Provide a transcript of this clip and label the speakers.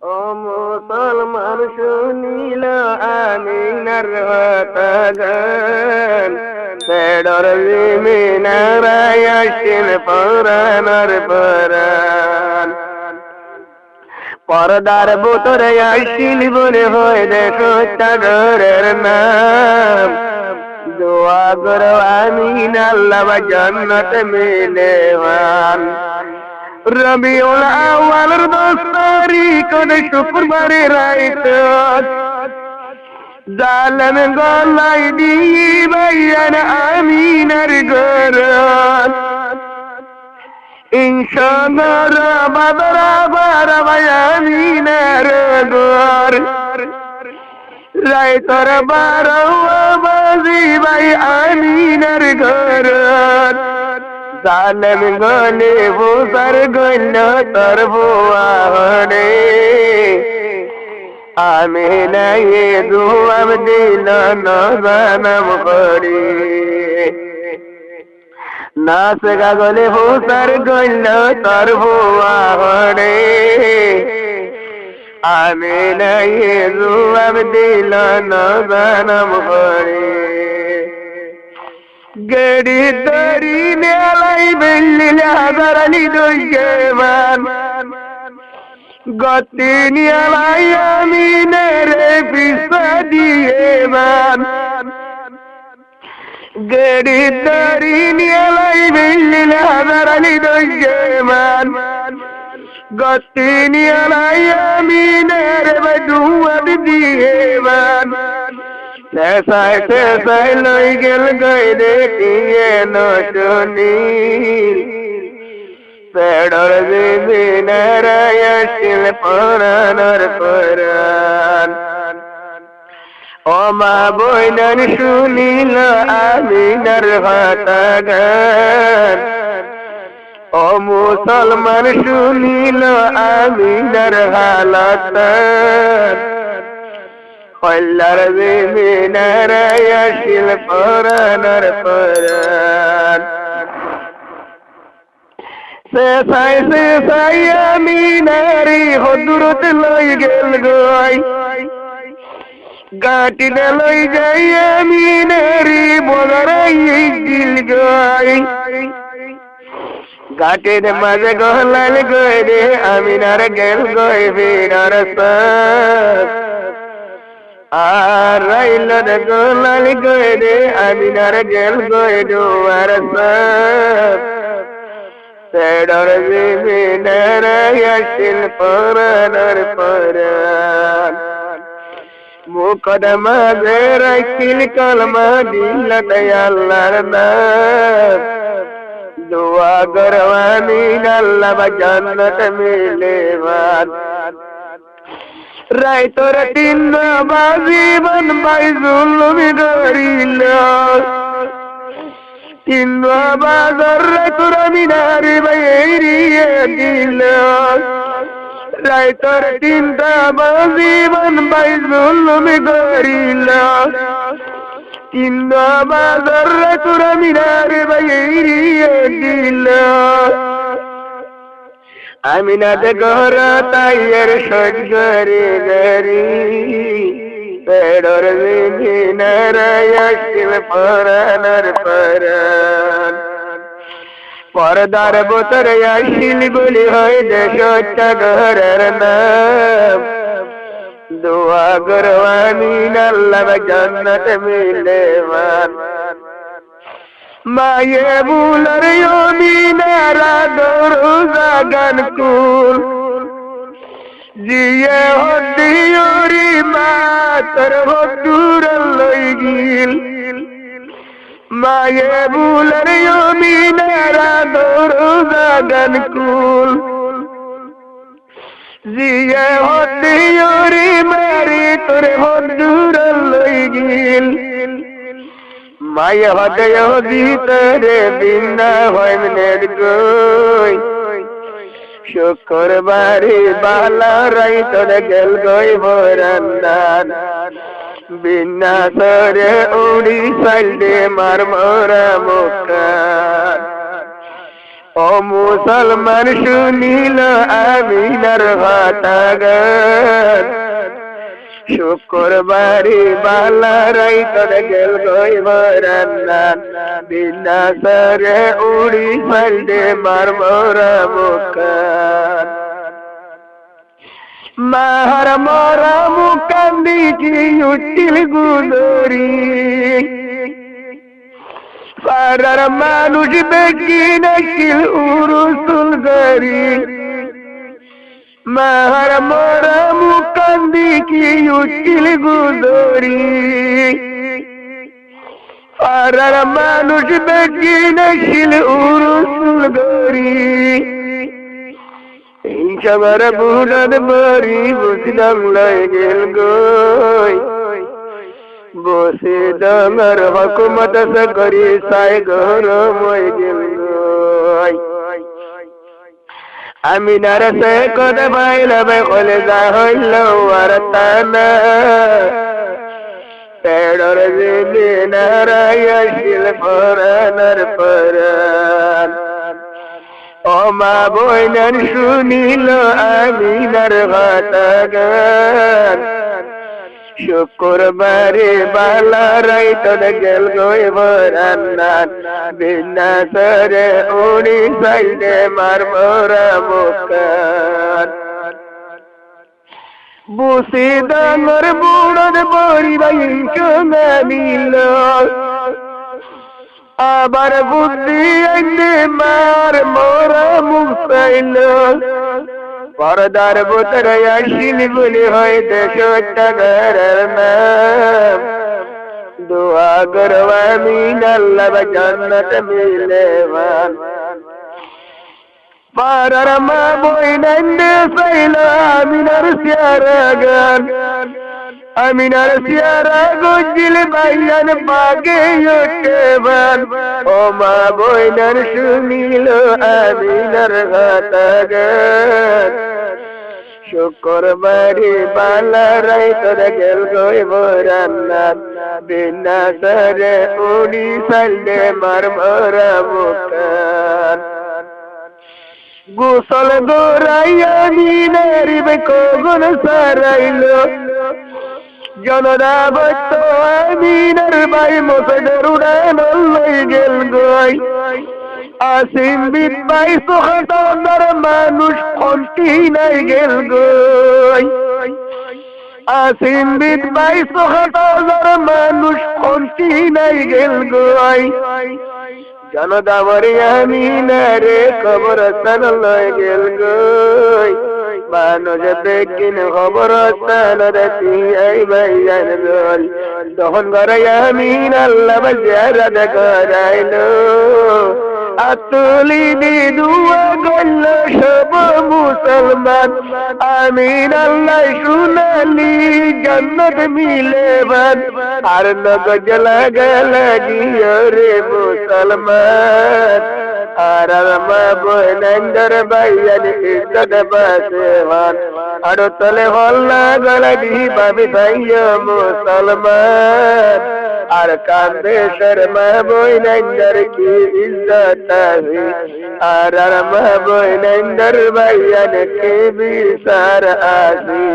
Speaker 1: ও মুসলমান শুনিল আমিনার কথা গান পেডর মিনারায় আসিল পরাণর পরাণ পর্দার ভিতরে আসিল বলে হয় দেখো চাদরের নাম দোয়া করো আমিন আল্লাহ জান্নাত মিলেওয়ান রবিউল আউয়ালের 10 তারিখ শুক্রবারে রাত জালেম গলাই দিয়ে বাইয়ান আমিনার ঘর ইনশাআল্লাহ বাবার আমিনার ঘর রাইতর 12 বাজি ভাই আমিনার ঘর জালেম গলে বুসার গল তর বুয়ারে আমিনা এ দুয়াব দিল নজানম করি নাচ গলে বুসার গল তর বুয়ারে আমিনা এ দুয়াব দিল নজানম করি গড়ি দরি মেলাই বেল্লিল হাজার আলী দইমান গতি নিয়ালাই আমিনের পিছা দিয়ে মান গড়ি দরি নিয়ালাই বেল্লিল হাজার আলী দইমান গতি নিয়ালাই আমিনের বদুয়াদ দিয়ে মান শেষায় লই গেল গইরে কিয়ে নশুনি পেডর বিবিনারায় আসিল পরাণর পরাণ ও মা বইনার শুনিল আমিনার কথা গান ও মুসলমান শুনিল আমিনার হালত কল্লার বিবিনারায় আসিল পরাণর পরাণ শেষায় আমিনারি হদুরত লই গেল গই গাটিতে লই যাই আমিনারি বদরাই দিল গই গাটির মাঝে গহলাল গই রে আমিনার গেল গই বিনার সাথ আর রাইল গহলাল গই রে আমিনার গেল গই দুয়ার সাথ পেডর বিবিনারায় আসিল পরাণর পরাণ মুকদমা রাখিল কলমা দিলত আল্লাহর নাম দোয়া করো আমিন আল্লাহ জান্নাত মিলেওয়ান রাইতর 3 বাজিবন বাই জুলুমি করিল 3 বাজার তোর মিনারে বাইরিয়ে দিল রাইতর 3 বাজিবন বাই জুলুমি করিল 3 বাজার তোর মিনারে বাইরিয়ে দিল আমিনাতে ঘর তাইয়ের সজ করে গরি পেডর বিবিনারায় আসিল পরাণর পরাণ পর্দার ভিতরে আসিল বলি হয় দেশ ঘরের নাম দোয়া করো আমিন আল্লাহ জান্নাত মিলেওয়ান মায়ে বুলার আমিনারা দরজা গান কুল জিয়ে হদিয়রি মাতর হদুর লই গিল মায়ে বুলার আমিনারা দরজা গান কুল জিয়ে হদিয়রি মারি তোর হদুর লই গিল মায়ে হদয় ভিতরে বিন্দা হয় মনের গই শুক্রবারে বালা রাইতর গেল গই বরান্দান বিনা সরে উড়ি সাইডে মার মরা মুখা ও মুসলমান শুনিল আমিনার কথা গান শুক্রবারে বালা রাইতর গেল গই বরান্নান বিনাসরে উড়ি ফাইদে মারমরা মুকান মার মরা মুকান দিকি উঠিল গুদরি পারার মানুষ বেকি নাকিল উরুসুল গরি মার মরা মুকান দিকি উঠিল গুদরি পারার মানুষ বেকি নাকিল উরুসুল গরি সবার বুড়ার বাড়ি বুঝলাম লাগেল গই বসে ডাঙর হকুমত করি সাই গরম হয়ে গেল গই আমি নারসে কথা পাইলাম কলে যা হইল আর তানা পেড়র জেলে নারায়ণ পরানার পরান ও মা বইনার শুনিল আমিনার কথা গান শুক্রবারে বালা রাইতর গেল গই বরান্নান বিনাসরে উড়ি সাইডে মারমরা মুকান বুসি ডাঙর বুড়োর বড়ি বাইক নামিল আবার বুদ্ধি আইনে মার মোরা মুখ পাইল পরদার বোতর আসিল বলে হয় দেশ টাকার নাম দোয়া করো আমিন আল্লাহ জান্নাত মিলে মান পারার মা বইনান্ডে পাইল আমিনার সিয়ারা গান আমিনার সিয়ারা গজিল বাইয়ান বাগে ওঠেবান ও মা বইনার শুনিল আমিনার কথা গান শুক্রবারে বালা রাইতর গেল গই বরান্নান বিনাসরে উড়ি সাইডে মারমরা মুকান গোসল গোরাইয়া মিনার কখন সারাইল জনরা বৈত আমিনার বাই মোসেদের উড়ান লই গেল গই আসিম বিদ বাই সোহাদার মানুষ কন্টি নাই গেল গই আসিম বিদ বাই সোহাদার মানুষ কন্টি নাই গেল গই জনদাবরি আমিনারে কবরস্থান লই গেল গই মানুষ বেকিন কবরস্থান রাতি আই বাইয়ান রল তখন ঘরে আমিন আল্লাহ জিয়ারত করাইলো আতুলি দি দুয়া গল সব মুসলমান আমিন আল্লাহ শুনালি জান্নাত মিলেবান আর নগজ লাগি রে মুসলমান আর মা বইনান্ডর বাইয়ান ইজ্জত বাসেবান আর তলে হল্লা গলগি বাবি ভাইয়া মুসলমান আর কান্দে শর্মা বইনান্ডর কি ইজ্জত আহি আর মা বইনান্ডর বাইয়ান কে বিচার আসি